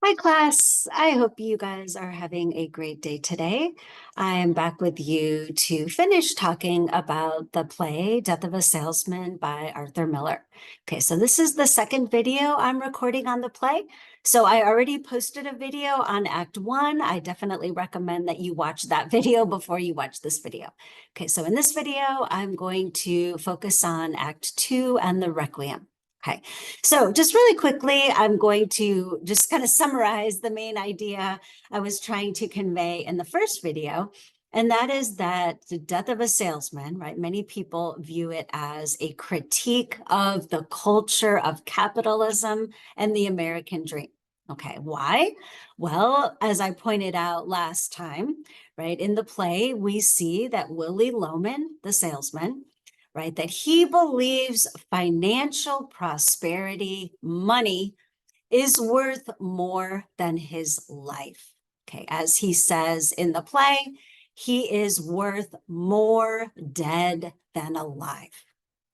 Hi, class. I hope you guys are having a great day today. I am back with you to finish talking about the play Death of a Salesman by Arthur Miller. Okay, so this is the second video I'm recording on the play. So I already posted a video on Act 1. I definitely recommend that you watch that video before you watch this video. Okay, so in this video, I'm going to focus on Act 2 and the Requiem. Okay, so just really quickly, I'm going to just kind of summarize the main idea I was trying to convey in the first video. And that is that the Death of a Salesman, right? Many people view it as a critique of the culture of capitalism and the American dream. Okay, why? Well, as I pointed out last time, right, in the play, we see that Willie Loman, the salesman, right? That he believes financial prosperity, money, is worth more than his life. Okay, as he says in the play, he is worth more dead than alive.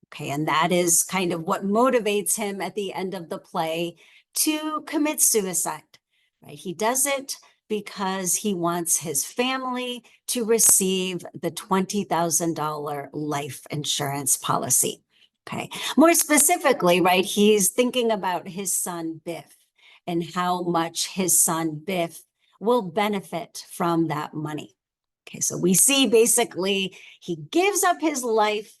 Okay, and that is kind of what motivates him at the end of the play to commit suicide, right? He does it because he wants his family to receive the $20,000 life insurance policy. Okay, more specifically, right, he's thinking about his son Biff and how much his son Biff will benefit from that money. Okay, so we see basically he gives up his life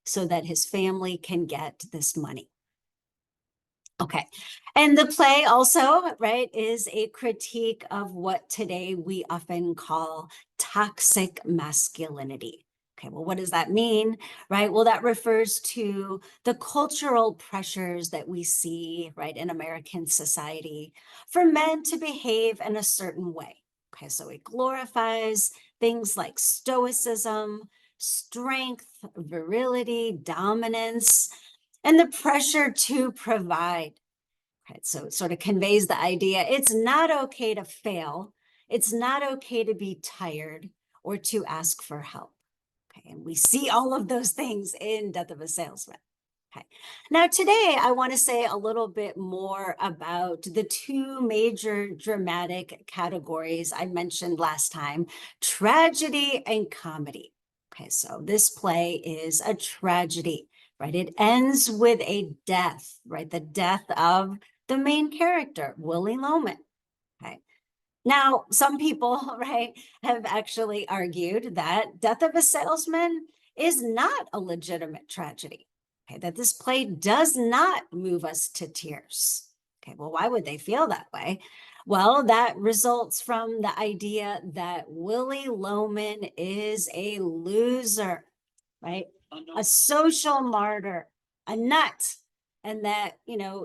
so that his family can get this money. Okay. And the play also, right, is a critique of what today we often call toxic masculinity. Okay, well, what does that mean, right? Well, that refers to the cultural pressures that we see, right, in American society for men to behave in a certain way. Okay, so it glorifies things like stoicism, strength, virility, dominance, and the pressure to provide. Right? So it sort of conveys the idea it's not okay to fail. It's not okay to be tired or to ask for help. Okay. And we see all of those things in Death of a Salesman. Okay. Now, today, I want to say a little bit more about the two major dramatic categories I mentioned last time, tragedy and comedy. Okay, so this play is a tragedy, right? It ends with a death, right? The death of the main character, Willie Loman. Okay. Now, some people, right, have actually argued that Death of a Salesman is not a legitimate tragedy. Okay, that this play does not move us to tears. Okay, well, why would they feel that way? Well, that results from the idea that Willie Loman is a loser, right? A social martyr, a nut, and that,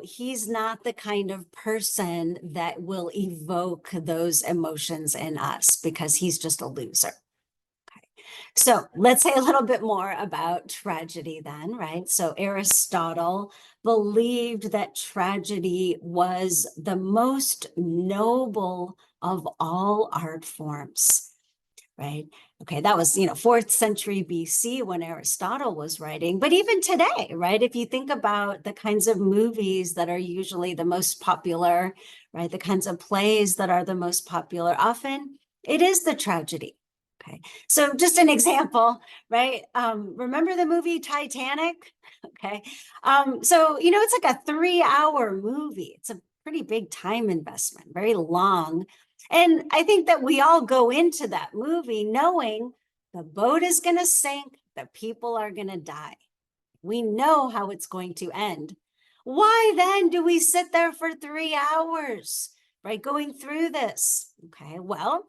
he's not the kind of person that will evoke those emotions in us because he's just a loser. Okay. So let's say a little bit more about tragedy then, right? So Aristotle believed that tragedy was the most noble of all art forms, right? Okay, that was, 4th century BC when Aristotle was writing. But even today, right, if you think about the kinds of movies that are usually the most popular, right, the kinds of plays that are the most popular, often it is the tragedy. Okay, so just an example, right? Remember the movie Titanic? Okay, so, it's like a 3-hour movie. It's a pretty big time investment, very long. And I think that we all go into that movie knowing the boat is going to sink, the people are going to die. We know how it's going to end. Why then do we sit there for 3 hours, right, going through this? Okay, well,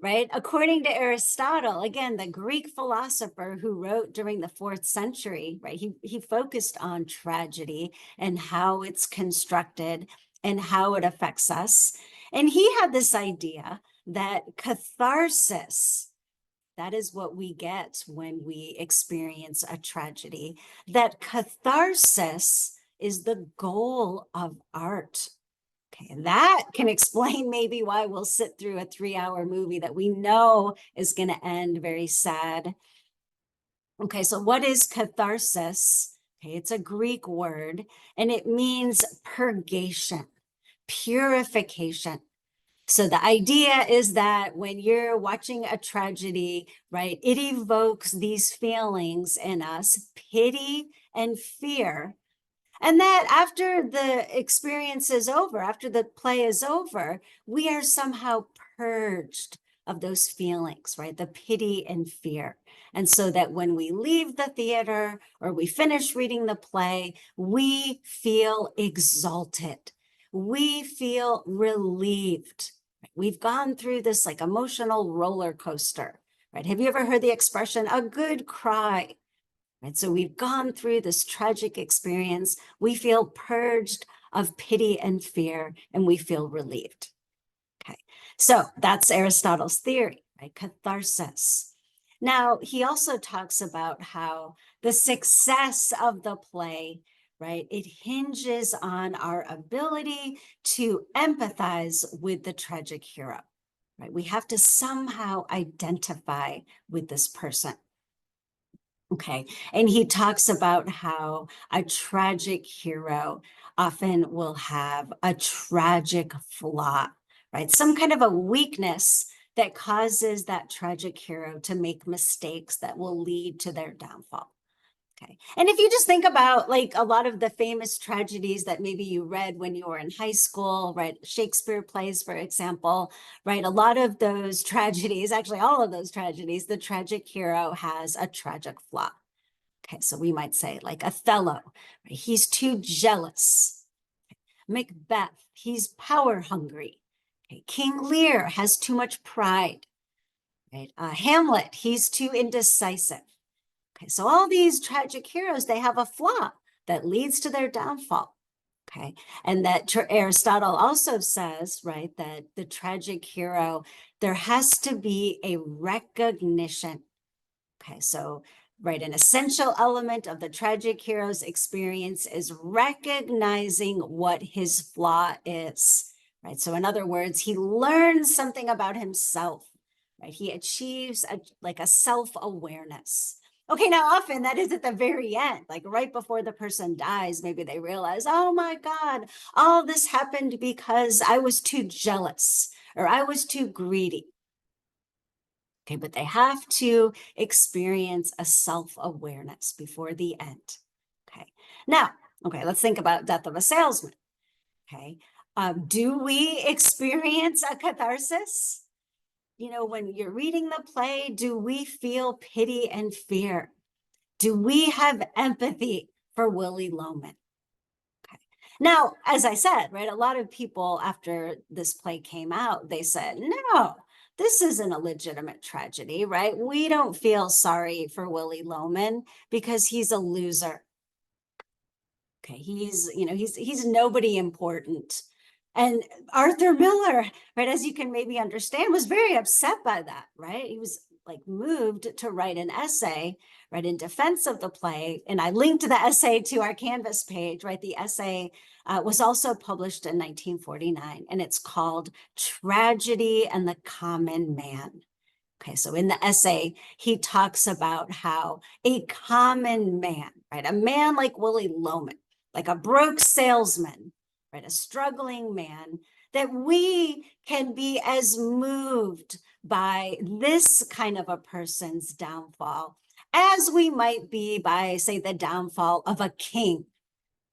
right, according to Aristotle, again, the Greek philosopher who wrote during the 4th century, right, he focused on tragedy and how it's constructed and how it affects us. And he had this idea that catharsis, that is what we get when we experience a tragedy, that catharsis is the goal of art. Okay, and that can explain maybe why we'll sit through a 3-hour movie that we know is going to end very sad. Okay, so what is catharsis? Okay, it's a Greek word and it means purgation, purification. So the idea is that when you're watching a tragedy, right, it evokes these feelings in us, pity and fear. And that after the experience is over, after the play is over, we are somehow purged of those feelings, right? The pity and fear. And so that when we leave the theater or we finish reading the play, we feel exalted. We feel relieved. We've gone through this like emotional roller coaster, right? Have you ever heard the expression, a good cry? Right? So we've gone through this tragic experience. We feel purged of pity and fear, and we feel relieved. Okay, so that's Aristotle's theory, right? Catharsis. Now, he also talks about how the success of the play, right, it hinges on our ability to empathize with the tragic hero, right? We have to somehow identify with this person. Okay. And he talks about how a tragic hero often will have a tragic flaw, right? Some kind of a weakness that causes that tragic hero to make mistakes that will lead to their downfall. Okay. And if you just think about like a lot of the famous tragedies that maybe you read when you were in high school, right? Shakespeare plays, for example, right? A lot of those tragedies, actually all of those tragedies, the tragic hero has a tragic flaw. Okay, so we might say like Othello, right? He's too jealous. Macbeth, he's power hungry. Okay, King Lear has too much pride. Right? Hamlet, he's too indecisive. Okay, so all these tragic heroes, they have a flaw that leads to their downfall. Okay, and that Aristotle also says, right, that the tragic hero, there has to be a recognition. Okay, so right, an essential element of the tragic hero's experience is recognizing what his flaw is. Right, so in other words, he learns something about himself. Right, he achieves like a self-awareness. Okay, now often that is at the very end, like right before the person dies, maybe they realize, oh my God, all this happened because I was too jealous or I was too greedy. Okay, but they have to experience a self-awareness before the end. Okay, now, okay, let's think about Death of a Salesman. Okay, do we experience a catharsis? You know, when you're reading the play, do we feel pity and fear? Do we have empathy for Willie Loman? Okay. Now, as I said, right, a lot of people after this play came out, they said, no, this isn't a legitimate tragedy, right? We don't feel sorry for Willie Loman because he's a loser. Okay, he's nobody important. And Arthur Miller, right, as you can maybe understand, was very upset by that, right? He was like moved to write an essay, right, in defense of the play. And I linked the essay to our Canvas page, right? The essay was also published in 1949, and it's called Tragedy and the Common Man. Okay, so in the essay, he talks about how a common man, right, a man like Willie Loman, like a broke salesman, right, a struggling man, that we can be as moved by this kind of a person's downfall as we might be by, say, the downfall of a king.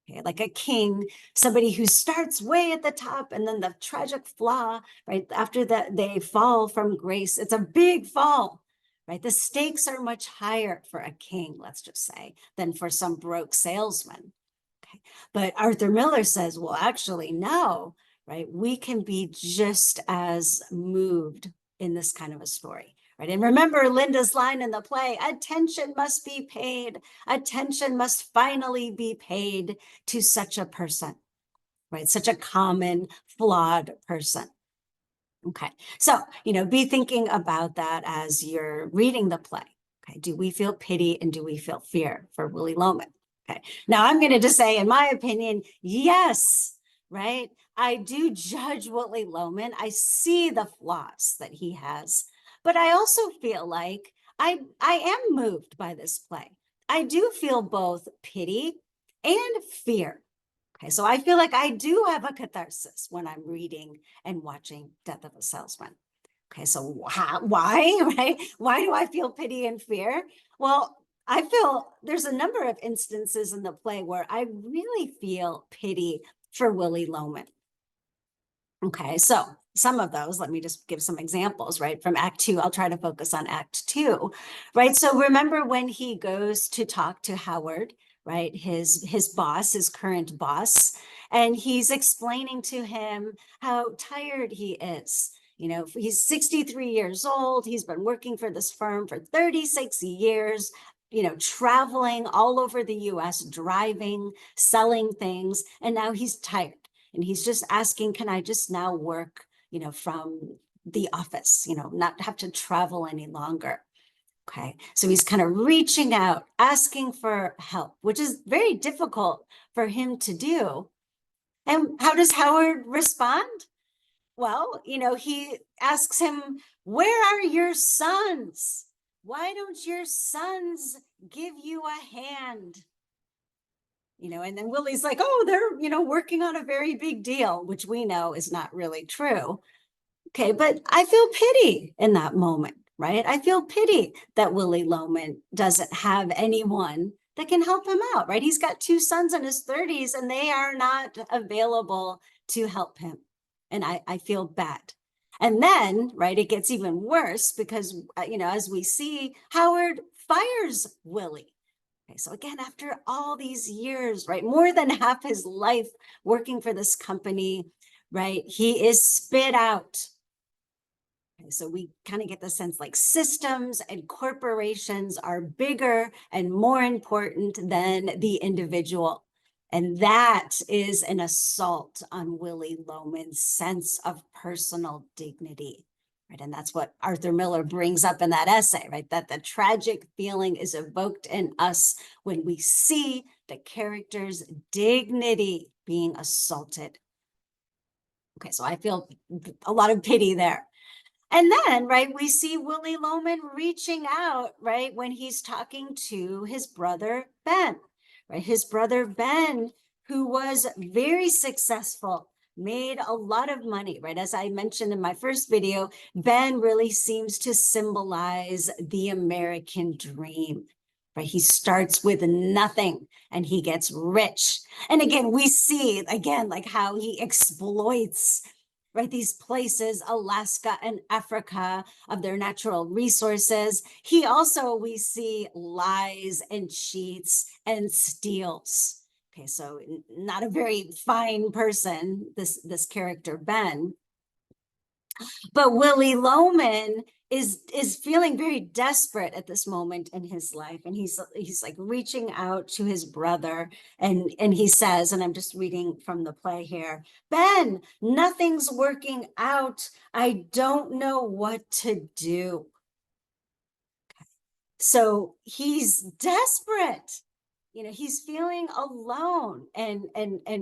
Okay, like a king, somebody who starts way at the top and then the tragic flaw, right? After that, they fall from grace. It's a big fall, right? The stakes are much higher for a king, let's just say, than for some broke salesman. Okay. But Arthur Miller says, well, actually, no, right? We can be just as moved in this kind of a story. Right. And remember Linda's line in the play, attention must be paid. Attention must finally be paid to such a person, right? Such a common, flawed person. Okay. So, be thinking about that as you're reading the play. Okay. Do we feel pity and do we feel fear for Willie Loman? Okay. Now I'm going to just say, in my opinion, yes, right? I do judge Willie Loman. I see the flaws that he has, but I also feel like I am moved by this play. I do feel both pity and fear. Okay, so I feel like I do have a catharsis when I'm reading and watching Death of a Salesman. Okay, so why, right? Why do I feel pity and fear? Well, I feel there's a number of instances in the play where I really feel pity for Willie Loman. Okay, so some of those, let me just give some examples, right? From Act Two, I'll try to focus on Act Two, right? So remember when he goes to talk to Howard, right? His boss, his current boss, and he's explaining to him how tired he is. You know, he's 63 years old. He's been working for this firm for 36 years, you know, traveling all over the US, driving, selling things, and now he's tired. And he's just asking, can I just now work, you know, from the office, you know, not have to travel any longer. Okay. So he's kind of reaching out, asking for help, which is very difficult for him to do. And how does Howard respond? Well, you know, he asks him, where are your sons? Why don't your sons give you a hand? You know, and then Willie's like, oh, they're, you know, working on a very big deal, which we know is not really true. Okay, but I feel pity in that moment, right? I feel pity that Willie Loman doesn't have anyone that can help him out, right? He's got two sons in his 30s and they are not available to help him. And I feel bad. And then, right, it gets even worse because, you know, as we see, Howard fires Willie. Okay, so again, after all these years, right, more than half his life working for this company, right, he is spit out. Okay, so we kind of get the sense like systems and corporations are bigger and more important than the individual. And that is an assault on Willie Loman's sense of personal dignity. Right. And that's what Arthur Miller brings up in that essay, right? That the tragic feeling is evoked in us when we see the character's dignity being assaulted. Okay, so I feel a lot of pity there. And then, right, we see Willie Loman reaching out, right, when he's talking to his brother, Ben, right? His brother, Ben, who was very successful, made a lot of money, right? As I mentioned in my first video, Ben really seems to symbolize the American dream. Right? He starts with nothing and he gets rich. And again, we see again like how he exploits, right, these places, Alaska and Africa, of their natural resources. He also, we see, lies and cheats and steals. Okay, so not a very fine person, this character, Ben. But Willie Loman is feeling very desperate at this moment in his life, and he's like reaching out to his brother, and he says, and I'm just reading from the play here, Ben, nothing's working out. I don't know what to do. So he's desperate. You know, he's feeling alone and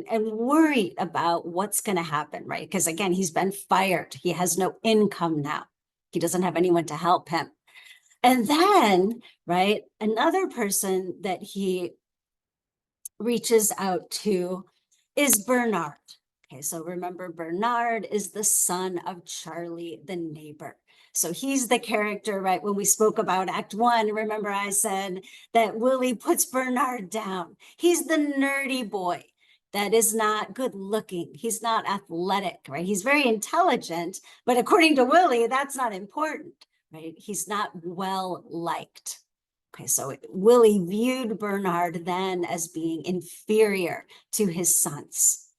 worried about what's going to happen, right? Because again, he's been fired. He has no income now. He doesn't have anyone to help him. And then, right, another person that he reaches out to is Bernard. Okay, so remember, Bernard is the son of Charlie, the neighbor. So he's the character, right? When we spoke about Act One, remember I said that Willie puts Bernard down. He's the nerdy boy that is not good looking. He's not athletic, right? He's very intelligent, but according to Willie, that's not important, right? He's not well liked. Okay, so Willie viewed Bernard then as being inferior to his sons.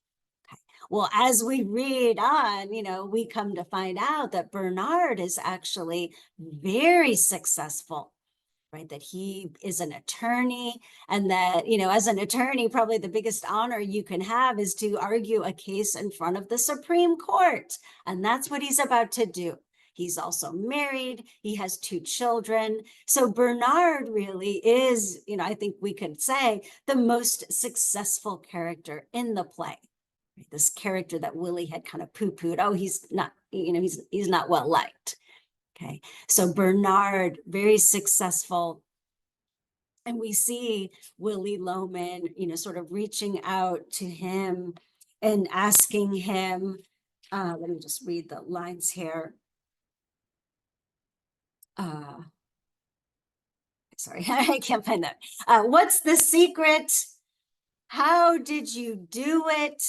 Okay. Well, as we read on, you know, we come to find out that Bernard is actually very successful, right? That he is an attorney, and that, you know, as an attorney, probably the biggest honor you can have is to argue a case in front of the Supreme Court. And that's what he's about to do. He's also married. He has two children. So Bernard really is, you know, I think we could say the most successful character in the play. This character that Willie had kind of poo-pooed. Oh, he's not, you know, he's not well liked. Okay. So Bernard, very successful. And we see Willie Loman, sort of reaching out to him and asking him, let me just read the lines here. Sorry, I can't find that. What's the secret? How did you do it?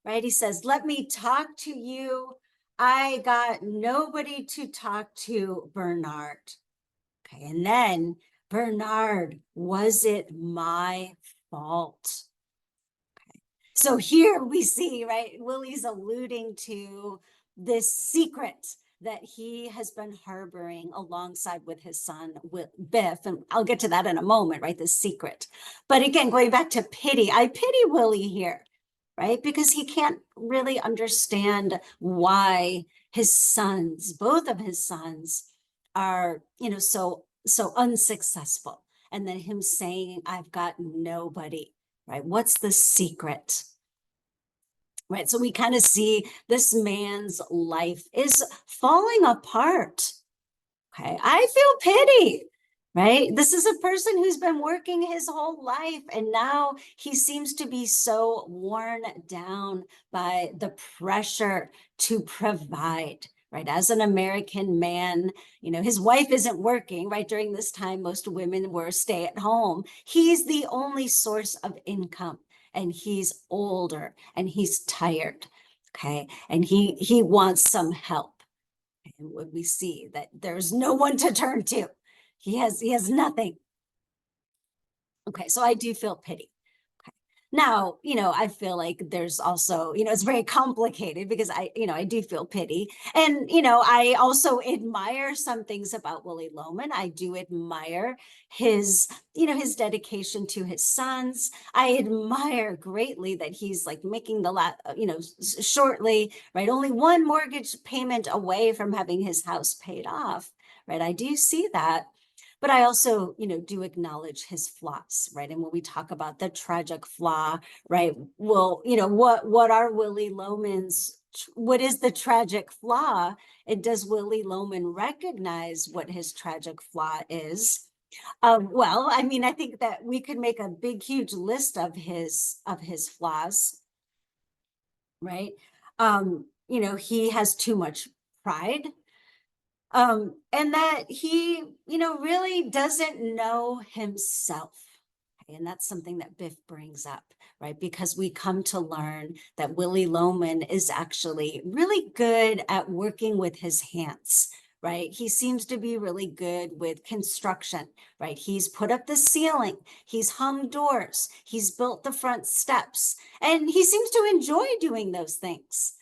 Right? He says, let me talk to you. I got nobody to talk to, Bernard. Okay. And then, Bernard, was it my fault? So here we see, right, Willie's alluding to this secret that he has been harboring alongside with his son, Biff. And I'll get to that in a moment, right? The secret. But again, going back to pity, I pity Willie here, right? Because he can't really understand why his sons, both of his sons, are, so unsuccessful. And then him saying, I've got nobody, right? What's the secret? Right. So we kind of see this man's life is falling apart. Okay. I feel pity, right? This is a person who's been working his whole life, and now he seems to be so worn down by the pressure to provide. Right. As an American man, his wife isn't working, right? During this time, most women were stay at home. He's the only source of income, and he's older and he's tired. Okay. And he wants some help. And when we see that there's no one to turn to, he has nothing. Okay, so I do feel pity. Okay. Now, I feel like there's also, it's very complicated because I do feel pity. And, I also admire some things about Willie Loman. I do admire his, his dedication to his sons. I admire greatly that he's like making shortly, right? Only one mortgage payment away from having his house paid off, right? I do see that. But I also, do acknowledge his flaws, right? And when we talk about the tragic flaw, right? Well, what are Willie Loman's, what is the tragic flaw? And does Willie Loman recognize what his tragic flaw is? Well, I mean, I think that we could make a big, huge list of his flaws, right? He has too much pride, and that he, really doesn't know himself. And that's something that Biff brings up, right? Because we come to learn that Willie Loman is actually really good at working with his hands, right? He seems to be really good with construction, right? He's put up the ceiling, he's hung doors, he's built the front steps, and he seems to enjoy doing those things.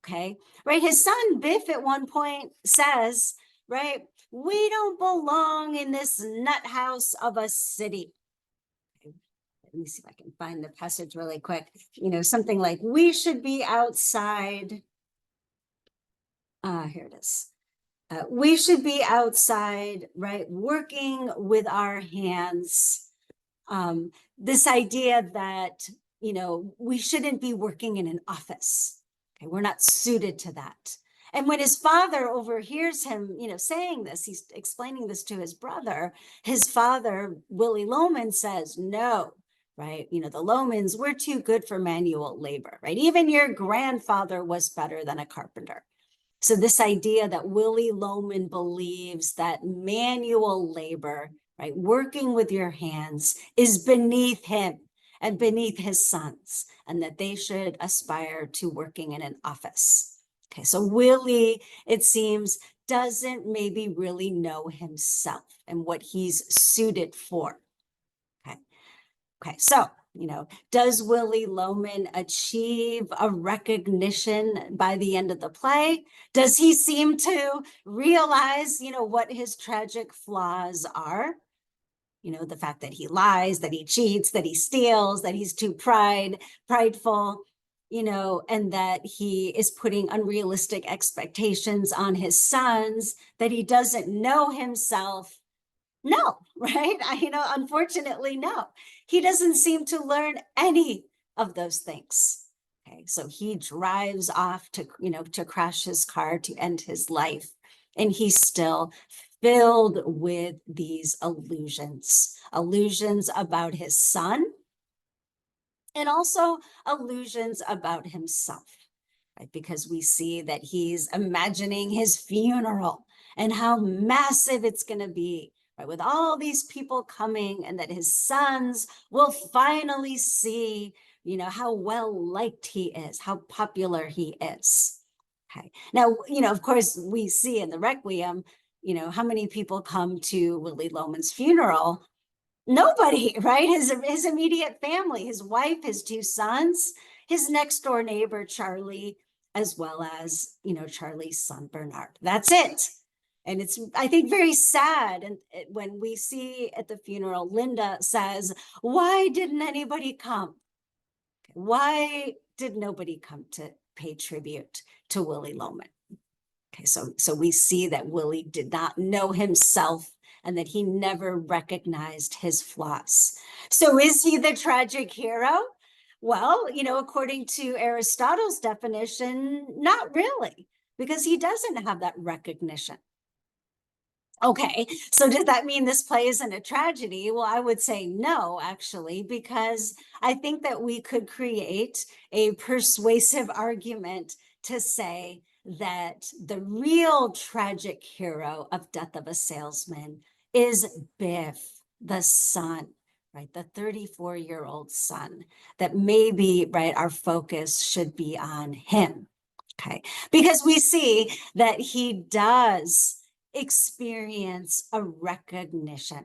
Okay, right? His son Biff at one point says, right, we don't belong in this nut house of a city. Okay. Let me see if I can find the passage really quick. Something like, we should be outside. Here it is. We should be outside, right, working with our hands. This idea that, we shouldn't be working in an office. Okay, we're not suited to that. And when his father overhears him, saying this, he's explaining this to his brother. His father, Willie Loman, says, no, right? The Lomans, we're too good for manual labor, right? Even your grandfather was better than a carpenter. So this idea that Willie Loman believes that manual labor, right, working with your hands, is beneath him and beneath his sons, and that they should aspire to working in an office. Okay, so Willie, it seems, doesn't maybe really know himself and what he's suited for. Okay, so, does Willie Loman achieve a recognition by the end of the play? Does he seem to realize, what his tragic flaws are? The fact that he lies, that he cheats, that he steals, that he's too prideful, and that he is putting unrealistic expectations on his sons, that he doesn't know himself. No, right? Unfortunately, no. He doesn't seem to learn any of those things. Okay, so he drives off to, to crash his car to end his life, and he still filled with these illusions about his son, and also illusions about himself, right? Because we see that he's imagining his funeral and how massive it's going to be, right? With all these people coming, and that his sons will finally see, how well liked he is, how popular he is. Okay. Now, of course, we see in the Requiem, how many people come to Willie Loman's funeral. Nobody, right? His immediate family, his wife, his two sons, his next door neighbor, Charlie, as well as, Charlie's son, Bernard. That's it. And it's, I think, very sad. And when we see at the funeral, Linda says, "Why didn't anybody come? Why did nobody come to pay tribute to Willie Loman?" Okay, so we see that Willie did not know himself, and that he never recognized his flaws. So is he the tragic hero? Well, according to Aristotle's definition, not really, because he doesn't have that recognition. Okay, so does that mean this play isn't a tragedy? Well, I would say no, actually, because I think that we could create a persuasive argument to say that the real tragic hero of Death of a Salesman is Biff, the son, right? The 34-year-old son, that maybe, right, our focus should be on him. Okay, because we see that he does experience a recognition.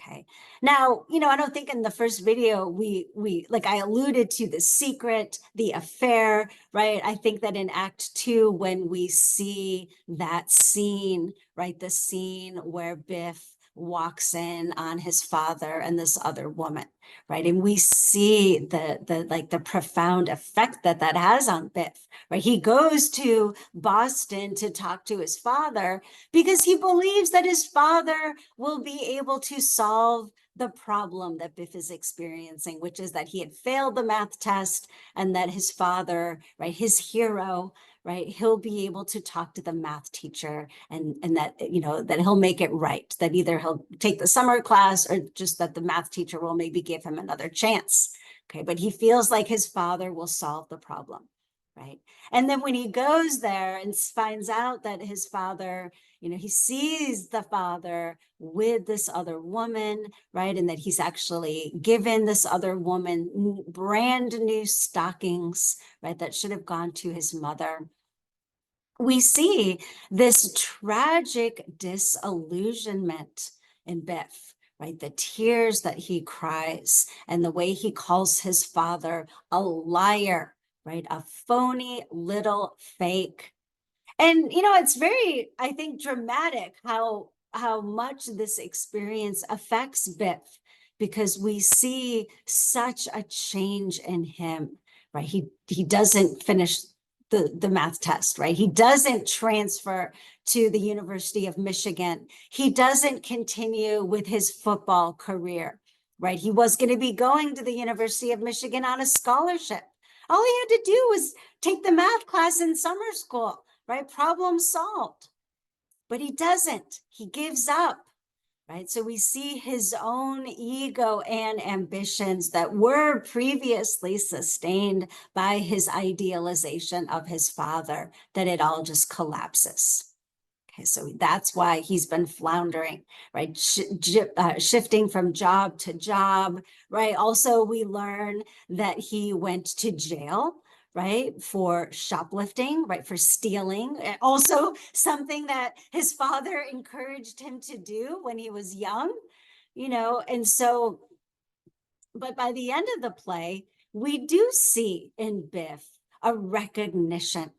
Okay. Now, I don't think in the first video we like, I alluded to the secret, the affair, right? I think that in Act 2, when we see that scene, right, the scene where Biff walks in on his father and this other woman, right, and we see the profound effect that has on Biff, right? He goes to Boston to talk to his father because he believes that his father will be able to solve the problem that Biff is experiencing, which is that he had failed the math test, and that his father, right, his hero, right, he'll be able to talk to the math teacher, and that, that he'll make it right, that either he'll take the summer class, or just that the math teacher will maybe give him another chance. Okay, but he feels like his father will solve the problem, right? And then when he goes there and finds out that his father, he sees the father with this other woman, right? And that he's actually given this other woman brand new stockings, right, that should have gone to his mother. We see this tragic disillusionment in Biff, right? The tears that he cries, and the way he calls his father a liar, right? A phony little fake. And it's very, I think, dramatic how much this experience affects Biff, because we see such a change in him, right? He doesn't finish the math test, right? He doesn't transfer to the University of Michigan. He doesn't continue with his football career, right? He was going to be going to the University of Michigan on a scholarship. All he had to do was take the math class in summer school, right? Problem solved. But he doesn't. He gives up, right? So we see his own ego and ambitions that were previously sustained by his idealization of his father, that it all just collapses. Okay, so that's why he's been floundering, right? Shifting from job to job, right? Also, we learn that he went to jail, right, for shoplifting, right, for stealing. Also, something that his father encouraged him to do when he was young, and so, but by the end of the play, we do see in Biff a recognition,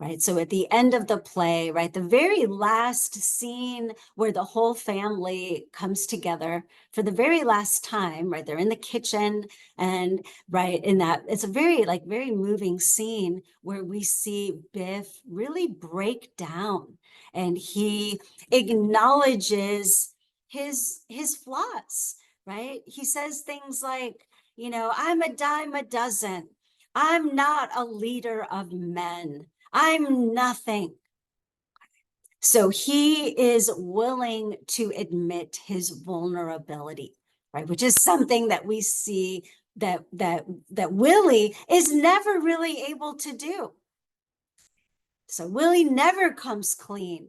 right? So at the end of the play, right, the very last scene where the whole family comes together for the very last time, right? They're in the kitchen, and right in that, it's a very moving scene where we see Biff really break down, and he acknowledges his flaws, right? He says things like, "I'm a dime a dozen. I'm not a leader of men. I'm nothing." So he is willing to admit his vulnerability, right? Which is something that we see that Willie is never really able to do. So Willie never comes clean,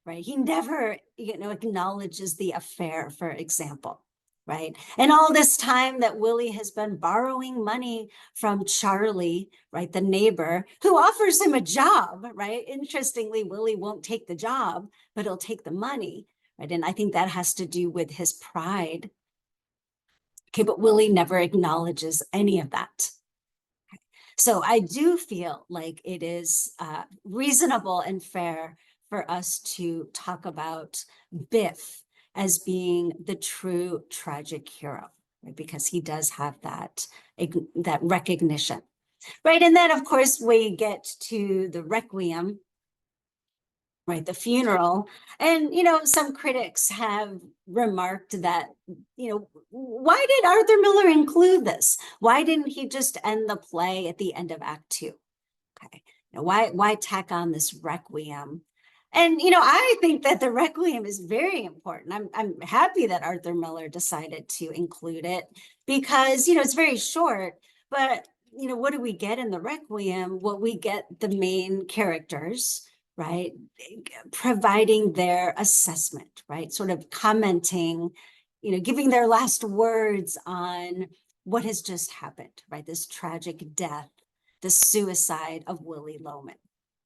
right? He never, acknowledges the affair, for example, right? And all this time that Willie has been borrowing money from Charlie, right, the neighbor, who offers him a job, right? Interestingly, Willie won't take the job, but he'll take the money, right? And I think that has to do with his pride. Okay, but Willie never acknowledges any of that. So I do feel like it is reasonable and fair for us to talk about Biff as being the true tragic hero, right? Because he does have that recognition, right? And then, of course, we get to the Requiem, right, the funeral. And some critics have remarked that, why did Arthur Miller include this? Why didn't he just end the play at the end of Act Two? Okay, why tack on this Requiem? And I think that the Requiem is very important. I'm happy that Arthur Miller decided to include it because it's very short, but what do we get in the Requiem? Well, we get the main characters, right, providing their assessment, right, sort of commenting, giving their last words on what has just happened, right, this tragic death, the suicide of Willie Loman.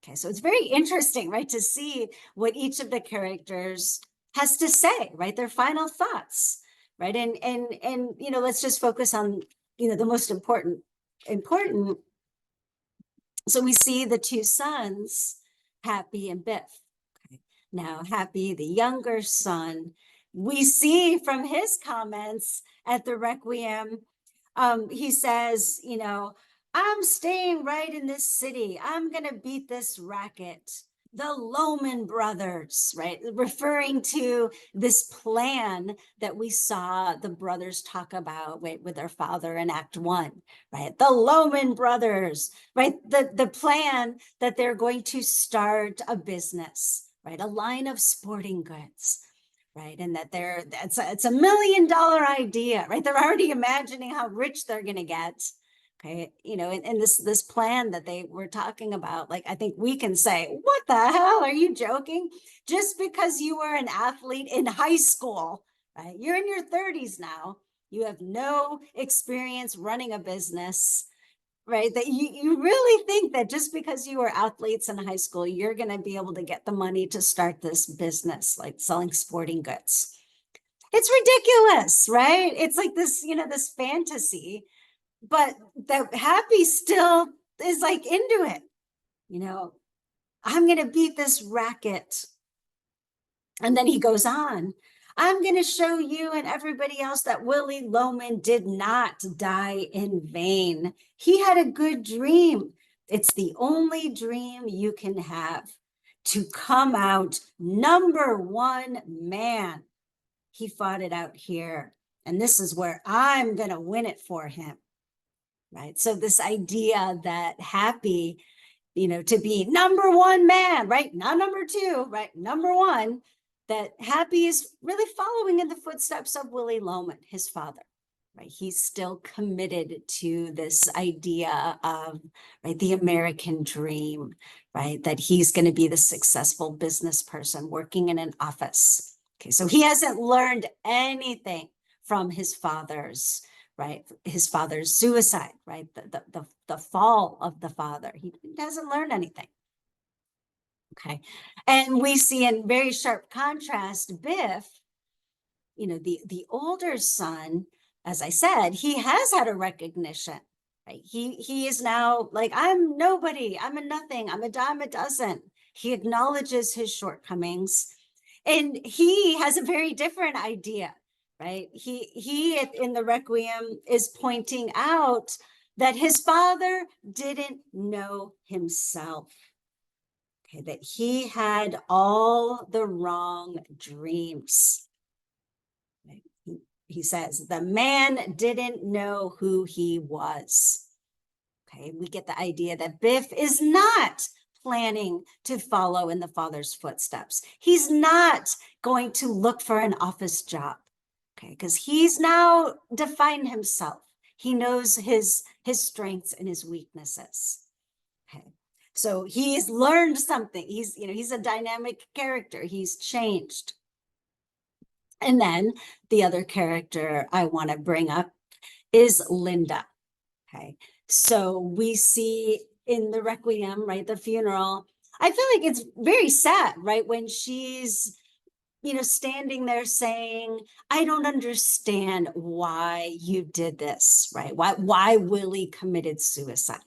Okay, so it's very interesting, right, to see what each of the characters has to say, right, their final thoughts, right, and let's just focus on the most important. So we see the two sons, Happy and Biff. Okay. Now, Happy, the younger son, we see from his comments at the Requiem, he says, I'm staying right in this city. I'm going to beat this racket. The Loman brothers, right? Referring to this plan that we saw the brothers talk about with their father in Act One, right? The Loman brothers, right? The plan that they're going to start a business, right? A line of sporting goods, right? And that it's a $1 million idea, right? They're already imagining how rich they're going to get. Okay, and this plan that they were talking about, like, I think we can say, what the hell, are you joking? Just because you were an athlete in high school, right? You're in your 30s now. You have no experience running a business, right? That you really think that just because you were athletes in high school, you're going to be able to get the money to start this business, like selling sporting goods. It's ridiculous, right? It's like this, this fantasy, but the Happy still is like into it. I'm going to beat this racket. And then he goes on, I'm going to show you and everybody else that Willie Loman did not die in vain. He had a good dream. It's the only dream you can have, to come out #1 man. He fought it out here. And this is where I'm going to win it for him. Right. So this idea that Happy, to be #1 man, right? Not #2, right? #1, that Happy is really following in the footsteps of Willie Loman, his father, right? He's still committed to this idea of, right, the American dream, right? That he's going to be the successful business person working in an office. Okay, so he hasn't learned anything from his father's, right? His father's suicide, right? The fall of the father. He hasn't learned anything. Okay. And we see in very sharp contrast, Biff, the older son, as I said, he has had a recognition, right? He is now like, I'm nobody, I'm a nothing, I'm a dime a dozen. He acknowledges his shortcomings, and he has a very different idea, right? He in the Requiem is pointing out that his father didn't know himself. Okay, that he had all the wrong dreams. Right? He says the man didn't know who he was. Okay, we get the idea that Biff is not planning to follow in the father's footsteps. He's not going to look for an office job, okay? Because he's now defined himself. He knows his strengths and his weaknesses. Okay. So he's learned something. He's a dynamic character. He's changed. And then the other character I want to bring up is Linda. Okay. So we see in the Requiem, right, the funeral, I feel like it's very sad, right? When she's, standing there saying, I don't understand why you did this, right? Why Willie committed suicide,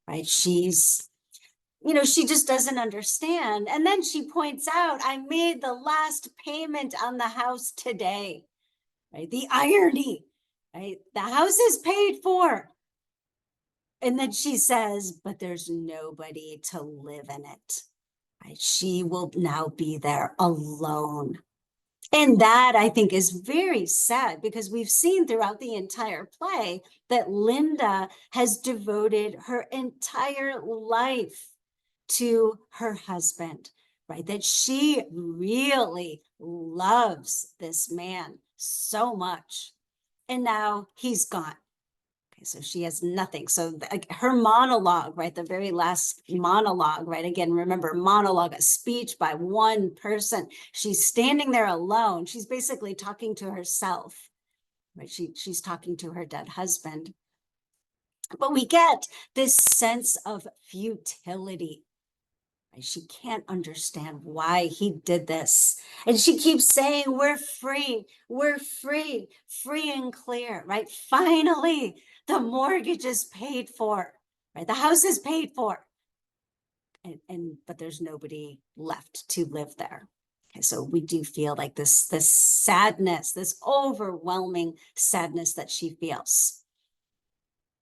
right? She just doesn't understand. And then she points out, I made the last payment on the house today, right? The irony, right? The house is paid for. And then she says, but there's nobody to live in it, right? She will now be there alone. And that, I think, is very sad because we've seen throughout the entire play that Linda has devoted her entire life to her husband, right? That she really loves this man so much. And now he's gone. Okay, so she has nothing. So her monologue, right? The very last monologue, right? Again, remember, monologue, a speech by one person. She's standing there alone. She's basically talking to herself, right? She's talking to her dead husband. But we get this sense of futility. She can't understand why he did this. And she keeps saying, we're free, free and clear, right? Finally, the mortgage is paid for, right? The house is paid for. But there's nobody left to live there. Okay, so we do feel like this sadness, this overwhelming sadness that she feels.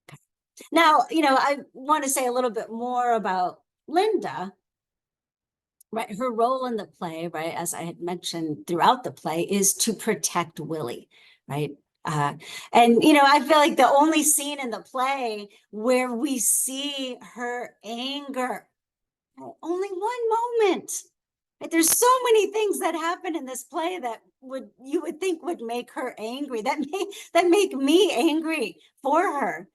Okay. Now, I want to say a little bit more about Linda. Right, her role in the play, right, as I had mentioned throughout the play, is to protect Willie, right? And I feel like the only scene in the play where we see her anger, only one moment. Right? There's so many things that happen in this play that you would think would make her angry, that make me angry for her.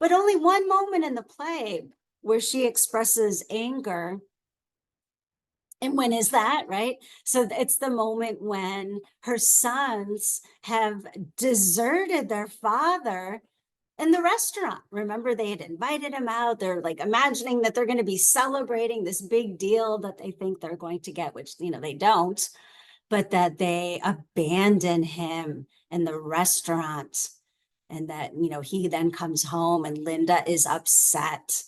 But only one moment in the play where she expresses anger. And when is that, right? So it's the moment when her sons have deserted their father in the restaurant. Remember, they had invited him out. They're like imagining that they're going to be celebrating this big deal that they think they're going to get, which, they don't, but that they abandon him in the restaurant. And that, he then comes home and Linda is upset.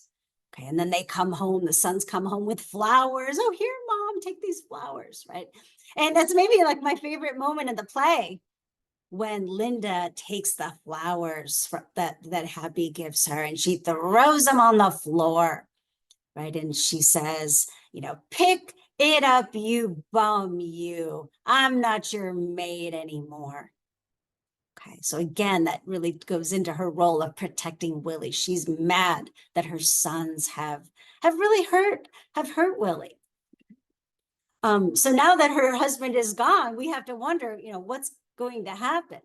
Okay, and then they come home, the sons come home with flowers. Oh, here, mom, take these flowers, right? And that's maybe like my favorite moment in the play, when Linda takes the flowers that Happy gives her and she throws them on the floor, right? And she says, pick it up, you bum, you. I'm not your maid anymore. Okay, so again, that really goes into her role of protecting Willie. She's mad that her sons have really hurt Willie. So now that her husband is gone, we have to wonder, what's going to happen.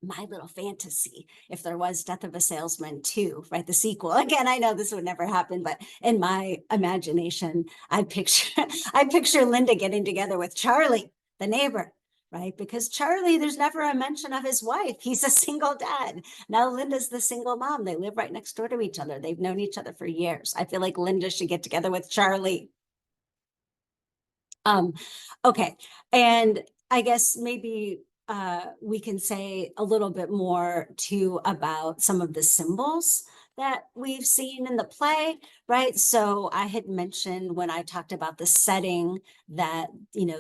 My little fantasy, if there was Death of a Salesman 2, right? The sequel. Again, I know this would never happen, but in my imagination, I picture Linda getting together with Charlie, the neighbor, right? Because Charlie, there's never a mention of his wife. He's a single dad. Now Linda's the single mom. They live right next door to each other. They've known each other for years. I feel like Linda should get together with Charlie. Okay. And I guess maybe we can say a little bit more too about some of the symbols that we've seen in the play, right? So I had mentioned when I talked about the setting that,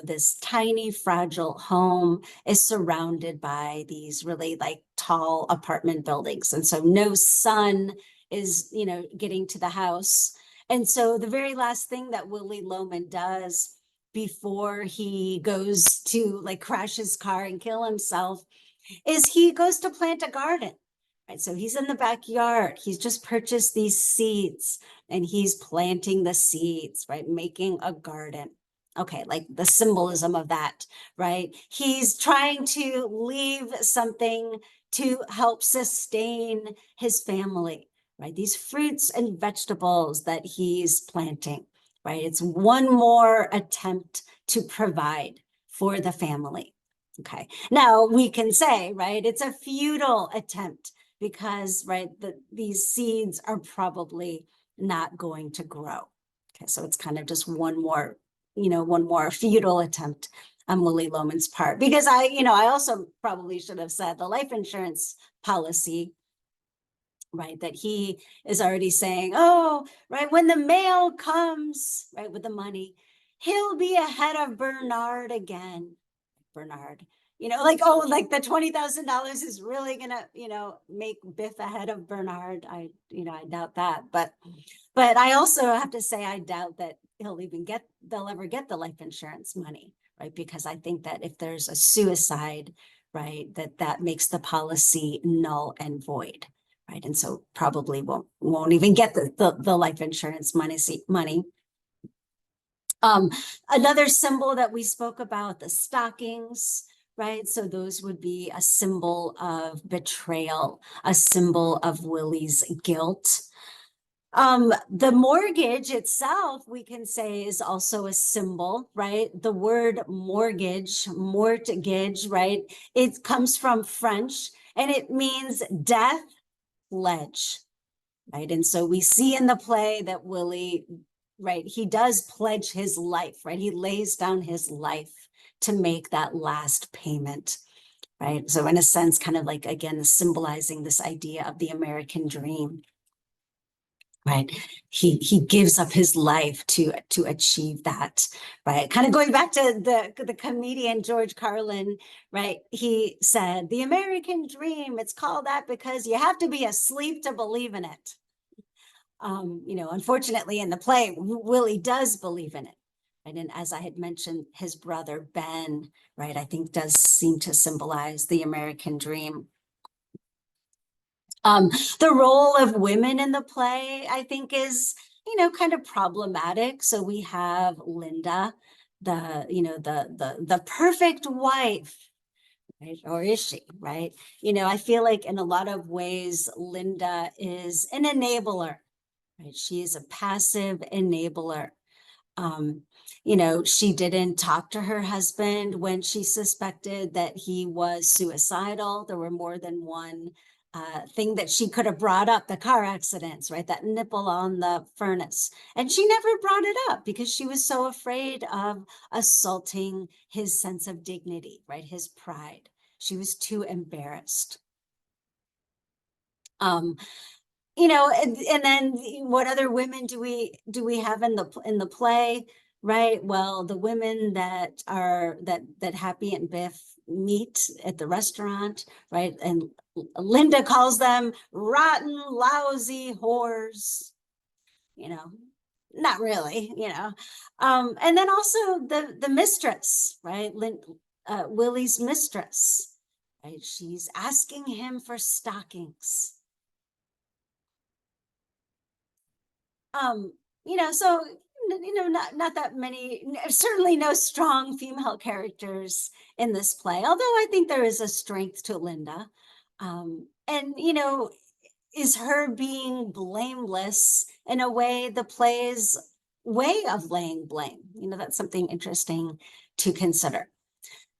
this tiny, fragile home is surrounded by these really like tall apartment buildings. And so no sun is, getting to the house. And so the very last thing that Willie Loman does before he goes to like crash his car and kill himself is he goes to plant a garden. Right, so he's in the backyard. He's just purchased these seeds and he's planting the seeds, right? Making a garden. Okay, like the symbolism of that, right? He's trying to leave something to help sustain his family, right? These fruits and vegetables that he's planting, right? It's one more attempt to provide for the family. Okay, now we can say, right, it's a futile attempt because, right, these seeds are probably not going to grow. Okay, so it's kind of just one more, one more futile attempt on Willy Loman's part. Because I also probably should have said the life insurance policy, right, that he is already saying, oh, right, when the mail comes, right, with the money, he'll be ahead of Bernard again. Bernard, like, oh, like the $20,000 is really gonna, make Biff ahead of Bernard. I doubt that, but I also have to say I doubt that they'll ever get the life insurance money, right? Because I think that if there's a suicide, right, that makes the policy null and void, right? And so probably won't even get the life insurance money. Another symbol that we spoke about, the stockings, right? So those would be a symbol of betrayal, a symbol of Willie's guilt. The mortgage itself, we can say, is also a symbol, right? The word mortgage, right? It comes from French and it means death pledge, right? And so we see in the play that Willie, right, he does pledge his life, right? He lays down his life to make that last payment, right? So in a sense, kind of like, again, symbolizing this idea of the American dream, right? He gives up his life to achieve that, right? Kind of going back to the comedian George Carlin, right? He said, the American dream, it's called that because you have to be asleep to believe in it. Unfortunately in the play, Willie does believe in it. Right? And as I had mentioned, his brother Ben, right, I think does seem to symbolize the American dream. The role of women in the play, I think, is, kind of problematic. So we have Linda, the perfect wife, right? Or is she, right? I feel like in a lot of ways, Linda is an enabler, right? She is a passive enabler. Um, she didn't talk to her husband when she suspected that he was suicidal. There were more than one thing that she could have brought up, the car accidents, right? That nipple on the furnace. And she never brought it up because she was so afraid of assaulting his sense of dignity, right? His pride. She was too embarrassed. And then what other women do we have in the play, right? Well, the women that Happy and Biff meet at the restaurant, right? And Linda calls them rotten, lousy whores, not really, and then also the mistress, right? Willie's mistress, right? She's asking him for stockings. So not that many, certainly no strong female characters in this play, although I think there is a strength to Linda. And is her being blameless in a way the play's way of laying blame? That's something interesting to consider.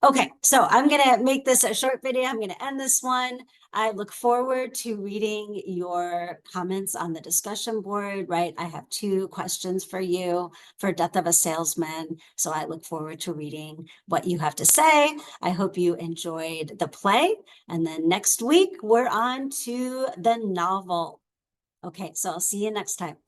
Okay, so I'm going to make this a short video. I'm going to end this one. I look forward to reading your comments on the discussion board, right? I have 2 questions for you for Death of a Salesman. So I look forward to reading what you have to say. I hope you enjoyed the play. And then next week, we're on to the novel. Okay, so I'll see you next time.